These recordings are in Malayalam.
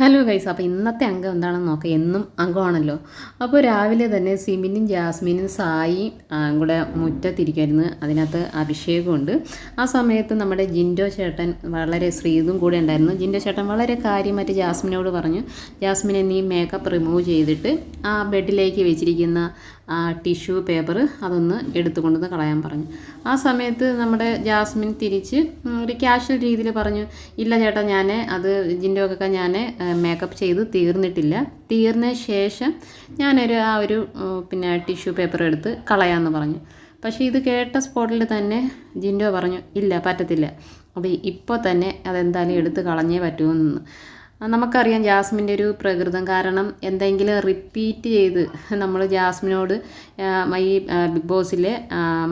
ഹലോ ഗൈസ്, അപ്പോൾ ഇന്നത്തെ അംഗം എന്താണെന്ന് നോക്കാം. എന്നും അംഗമാണല്ലോ. അപ്പോൾ രാവിലെ തന്നെ സിമിനും ജാസ്മിനും സായിയും കൂടെ മുറ്റത്തിരിക്കുമായിരുന്നു. അതിനകത്ത് അഭിഷേകമുണ്ട്. ആ സമയത്ത് നമ്മുടെ ജിൻഡോ ചേട്ടൻ വളരെ ശ്രീതും കൂടെ ഉണ്ടായിരുന്നു. ജിൻഡോ ചേട്ടൻ വളരെ കാര്യമായിട്ട് ജാസ്മിനോട് പറഞ്ഞു, ജാസ്മിനെ നീ മേക്കപ്പ് റിമൂവ് ചെയ്തിട്ട് ആ ബെഡിലേക്ക് വെച്ചിരിക്കുന്ന ടിഷ്യൂ പേപ്പർ അതൊന്ന് എടുത്തുകൊണ്ടുവന്ന് കളയാൻ പറഞ്ഞു. ആ സമയത്ത് നമ്മുടെ ജാസ്മിൻ തിരിച്ച് ഒരു കാഷ്വൽ രീതിയിൽ പറഞ്ഞു, ഇല്ല ചേട്ടാ, ഞാൻ അത് ജിൻഡോക്കൊക്കെ ഞാൻ മേക്കപ്പ് ചെയ്ത് തീർന്നിട്ടില്ല, തീർന്ന ശേഷം ഞാനൊരു പിന്നെ ടിഷ്യൂ പേപ്പർ എടുത്ത് കളയാമെന്ന് പറഞ്ഞു. പക്ഷേ ഇത് കേട്ട സ്പോട്ടിൽ തന്നെ ജിൻഡോ പറഞ്ഞു, ഇല്ല പറ്റത്തില്ല, അത് ഇപ്പോൾ തന്നെ അതെന്തായാലും എടുത്ത് കളഞ്ഞേ പറ്റുമെന്ന്. നമുക്കറിയാം ജാസ്മിൻ്റെ ഒരു പ്രകൃതം. കാരണം എന്തെങ്കിലും റിപ്പീറ്റ് ചെയ്ത് നമ്മൾ ജാസ്മിനോട് ഈ ബിഗ് ബോസിലെ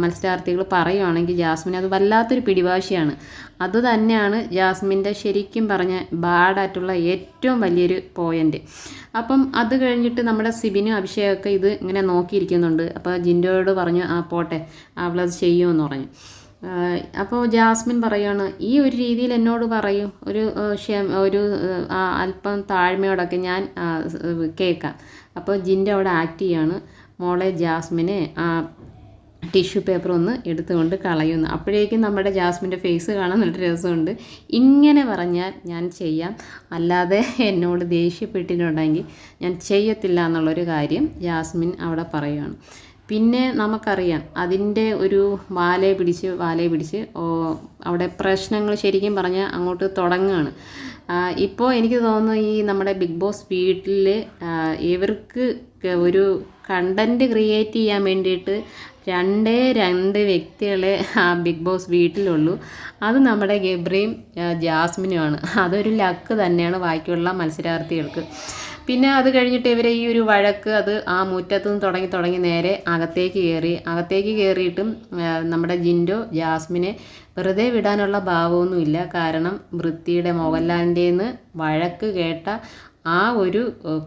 മത്സരാർത്ഥികൾ പറയുവാണെങ്കിൽ ജാസ്മിന് അത് വല്ലാത്തൊരു പിടിവാശിയാണ്. അതുതന്നെയാണ് ജാസ്മിൻ്റെ ശരിക്കും പറഞ്ഞ ബാഡായിട്ടുള്ള ഏറ്റവും വലിയൊരു പോയിൻ്റ്. അപ്പം അത് കഴിഞ്ഞിട്ട് നമ്മുടെ സിബിനും അഭിഷേകമൊക്കെ ഇത് ഇങ്ങനെ നോക്കിയിരിക്കുന്നുണ്ട്. അപ്പോൾ ജിൻഡോയോട് പറഞ്ഞു, പോട്ടെ, അവളത് ചെയ്യുമെന്ന് പറഞ്ഞു. അപ്പോൾ ജാസ്മിൻ പറയുകയാണ്, ഈ ഒരു രീതിയിൽ എന്നോട് പറയൂ, ഒരു അല്പം താഴ്മയോടൊക്കെ ഞാൻ കേൾക്കാം. അപ്പോൾ ജിൻഡോ അവിടെ ആക്ട് ചെയ്യാണ്, മോളെ ജാസ്മിനെ ടിഷ്യൂ പേപ്പർ ഒന്ന് എടുത്തുകൊണ്ട് കളയുന്നു. അപ്പോഴേക്കും നമ്മുടെ ജാസ്മിൻ്റെ ഫേസ് കാണാൻ നല്ല രസമുണ്ട്. ഇങ്ങനെ പറഞ്ഞാൽ ഞാൻ ചെയ്യാം, അല്ലാതെ എന്നോട് ദേഷ്യപ്പെട്ടിട്ടുണ്ടെങ്കിൽ ഞാൻ ചെയ്യത്തില്ല എന്നുള്ളൊരു കാര്യം ജാസ്മിൻ അവിടെ പറയുകയാണ്. പിന്നെ നമുക്കറിയാം അതിൻ്റെ ഒരു വാലയെ പിടിച്ച് അവിടെ പ്രശ്നങ്ങൾ ശരിക്കും പറഞ്ഞാൽ അങ്ങോട്ട് തുടങ്ങുകയാണ്. ഇപ്പോൾ എനിക്ക് തോന്നുന്നു ഈ നമ്മുടെ ബിഗ് ബോസ് വീട്ടിൽ ഇവർക്ക് ഒരു കണ്ടൻറ്റ് ക്രിയേറ്റ് ചെയ്യാൻ വേണ്ടിയിട്ട് രണ്ട് വ്യക്തികളെ ബിഗ് ബോസ് വീട്ടിലുള്ളൂ. അത് നമ്മുടെ ഗബ്രിയും ജാസ്മിനുമാണ്. അതൊരു ലക്ക് തന്നെയാണ് ബാക്കിയുള്ള മത്സരാർത്ഥികൾക്ക്. പിന്നെ അത് കഴിഞ്ഞിട്ട് ഇവരെ ഈ ഒരു വഴക്ക് അത് മുറ്റത്തു നിന്ന് തുടങ്ങി നേരെ അകത്തേക്ക് കയറിയിട്ടും നമ്മുടെ ജിൻഡോ ജാസ്മിനെ വെറുതെ വിടാനുള്ള ഭാവമൊന്നുമില്ല. കാരണം വൃത്തിയുടെ മോഹൻലാലിൻ്റെന്ന് വഴക്ക് കേട്ട ഒരു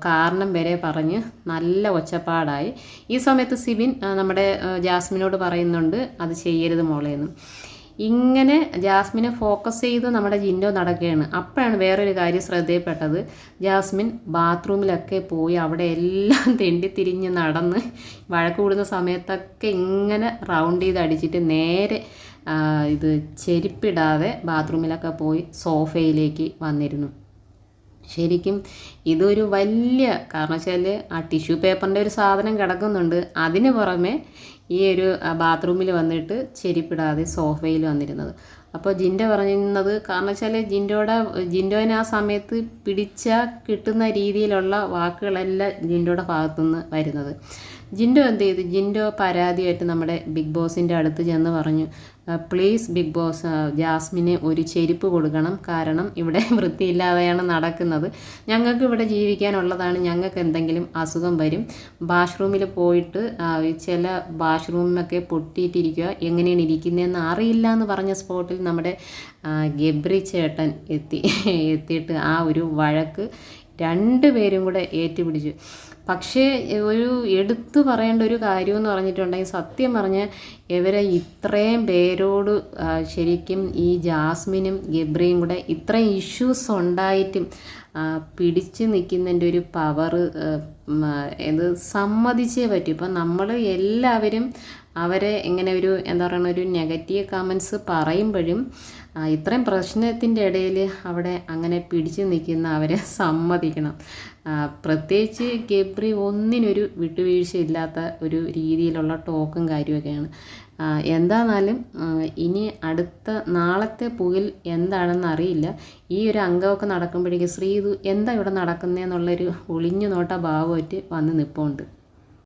കാരണം വരെ പറഞ്ഞ് നല്ല ഒച്ചപ്പാടായി. ഈ സമയത്ത് സിബിൻ നമ്മുടെ ജാസ്മിനോട് പറയുന്നുണ്ട്, അത് ചെയ്യരുത് മോളേന്ന്. ഇങ്ങനെ ജാസ്മിനെ ഫോക്കസ് ചെയ്ത് നമ്മുടെ ജിൻഡോ നടക്കുകയാണ്. അപ്പോഴാണ് വേറൊരു കാര്യം ശ്രദ്ധയിൽപ്പെട്ടത്. ജാസ്മിൻ ബാത്റൂമിലൊക്കെ പോയി അവിടെ എല്ലാം തിരിഞ്ഞ് നടന്ന് വഴക്ക് കൂടുന്ന സമയത്തൊക്കെ ഇങ്ങനെ റൗണ്ട് ചെയ്ത് അടിച്ചിട്ട് നേരെ ഇത് ചെരുപ്പിടാതെ ബാത്റൂമിലൊക്കെ പോയി സോഫയിലേക്ക് വന്നിരുന്നു. ശരിക്കും ഇതൊരു വലിയ കാരണം വെച്ചാൽ ടിഷ്യൂ പേപ്പറിൻ്റെ ഒരു സാധനം കിടക്കുന്നുണ്ട്. അതിന് പുറമെ ഈ ഒരു ബാത്റൂമിൽ വന്നിട്ട് ചെരുപ്പിടാതെ സോഫയിൽ വന്നിരുന്നത്. അപ്പോൾ ജിൻഡോ പറയുന്നത് കാരണം വെച്ചാൽ ജിൻഡോനെ ആ സമയത്ത് പിടിച്ചാൽ കിട്ടുന്ന രീതിയിലുള്ള വാക്കുകളെല്ലാം ജിൻഡോയുടെ ഭാഗത്തുനിന്ന് വരുന്നത്. ജിൻഡോ എന്ത് ചെയ്തു? ജിൻഡോ പരാതിയായിട്ട് നമ്മുടെ ബിഗ് ബോസിൻ്റെ അടുത്ത് ചെന്ന് പറഞ്ഞു, പ്ലീസ് ബിഗ് ബോസ്, ജാസ്മിന് ഒരു ചെരുപ്പ് കൊടുക്കണം. കാരണം ഇവിടെ വൃത്തിയില്ലാതെയാണ് നടക്കുന്നത്. ഞങ്ങൾക്ക് ഇവിടെ ജീവിക്കാനുള്ളതാണ്, ഞങ്ങൾക്ക് എന്തെങ്കിലും അസുഖം വരും. വാഷ്റൂമിൽ പോയിട്ട് ചില വാഷ്റൂമിലൊക്കെ പൊട്ടിയിട്ടിരിക്കുക, എങ്ങനെയാണ് ഇരിക്കുന്നതെന്ന് അറിയില്ല എന്ന് പറഞ്ഞ സ്പോട്ടിൽ നമ്മുടെ ഗബ്രി ചേട്ടൻ എത്തിയിട്ട് ഒരു വഴക്ക് രണ്ടുപേരും കൂടെ ഏറ്റുപിടിച്ചു. പക്ഷേ ഒരു എടുത്തു പറയേണ്ട ഒരു കാര്യമെന്ന് പറഞ്ഞിട്ടുണ്ടെങ്കിൽ സത്യം പറഞ്ഞാൽ ഇവരെ ഇത്രയും പേരോട് ശരിക്കും ഈ ജാസ്മിനും ഗബ്രിയും കൂടെ ഇത്രയും ഇഷ്യൂസ് ഉണ്ടായിട്ടും പിടിച്ചു നിൽക്കുന്നതിൻ്റെ ഒരു പവർ ഇത് സമ്മതിച്ചേ പറ്റും. ഇപ്പം നമ്മൾ എല്ലാവരും അവരെ ഇങ്ങനെ എന്താ പറയുക, ഒരു നെഗറ്റീവ് കമൻസ് പറയുമ്പോഴും ഇത്രയും പ്രശ്നത്തിൻ്റെ ഇടയിൽ അവിടെ അങ്ങനെ പിടിച്ചു നിൽക്കുന്ന അവരെ സമ്മതിക്കണം. പ്രത്യേകിച്ച് ഗബ്രി ഒന്നിനൊരു വിട്ടുവീഴ്ചയില്ലാത്ത ഒരു രീതിയിലുള്ള ടോക്കും കാര്യമൊക്കെയാണ്. എന്താണെന്നാലും ഇനി നാളത്തെ പുകിൽ എന്താണെന്ന് അറിയില്ല. ഈ ഒരു അംഗമൊക്കെ നടക്കുമ്പോഴേക്കും ശ്രീതു എന്താ ഇവിടെ നടക്കുന്നതെന്നുള്ളൊരു ഒളിഞ്ഞു നോട്ട ഭാവമായിട്ട് വന്ന് നിൽപ്പുണ്ട്.